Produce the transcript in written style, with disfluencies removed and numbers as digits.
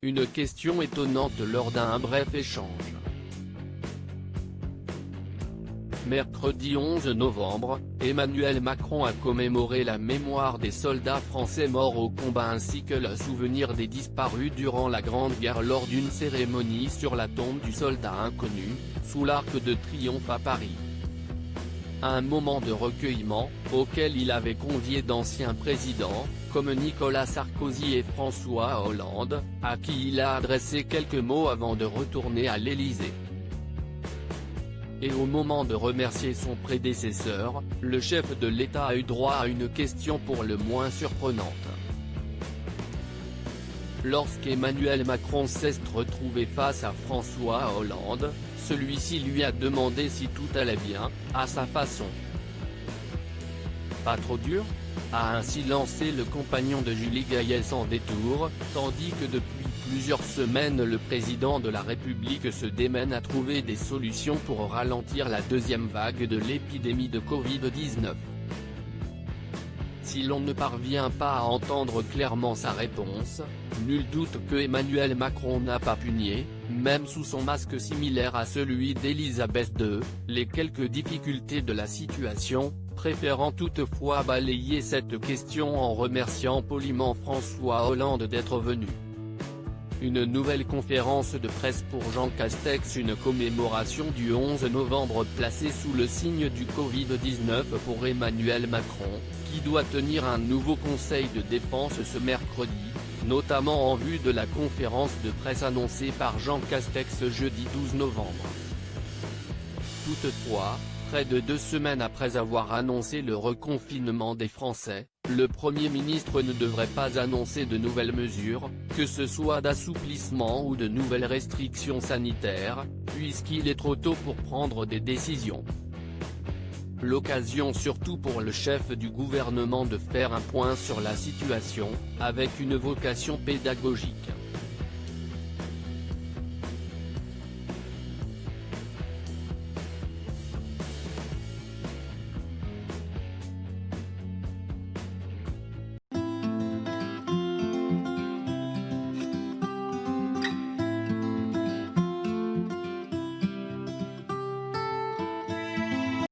Une question étonnante lors d'un bref échange. Mercredi 11 novembre, Emmanuel Macron a commémoré la mémoire des soldats français morts au combat ainsi que le souvenir des disparus durant la Grande Guerre lors d'une cérémonie sur la tombe du soldat inconnu, sous l'Arc de Triomphe à Paris. Un moment de recueillement, auquel il avait convié d'anciens présidents, comme Nicolas Sarkozy et François Hollande, à qui il a adressé quelques mots avant de retourner à l'Élysée. Et au moment de remercier son prédécesseur, le chef de l'État a eu droit à une question pour le moins surprenante. Lorsqu'Emmanuel Macron s'est retrouvé face à François Hollande, celui-ci lui a demandé si tout allait bien, à sa façon. Pas trop dur ? A ainsi lancé le compagnon de Julie Gaillet sans détour, tandis que depuis plusieurs semaines le président de la République se démène à trouver des solutions pour ralentir la deuxième vague de l'épidémie de Covid-19. Si l'on ne parvient pas à entendre clairement sa réponse, nul doute que Emmanuel Macron n'a pas pu nier, même sous son masque similaire à celui d'Elisabeth II, les quelques difficultés de la situation, préférant toutefois balayer cette question en remerciant poliment François Hollande d'être venu. Une nouvelle conférence de presse pour Jean Castex. Une commémoration du 11 novembre placée sous le signe du Covid-19 pour Emmanuel Macron, qui doit tenir un nouveau conseil de défense ce mercredi, notamment en vue de la conférence de presse annoncée par Jean Castex jeudi 12 novembre. Toutefois, près de 2 semaines après avoir annoncé le reconfinement des Français, le Premier ministre ne devrait pas annoncer de nouvelles mesures, que ce soit d'assouplissement ou de nouvelles restrictions sanitaires, puisqu'il est trop tôt pour prendre des décisions. L'occasion surtout pour le chef du gouvernement de faire un point sur la situation, avec une vocation pédagogique.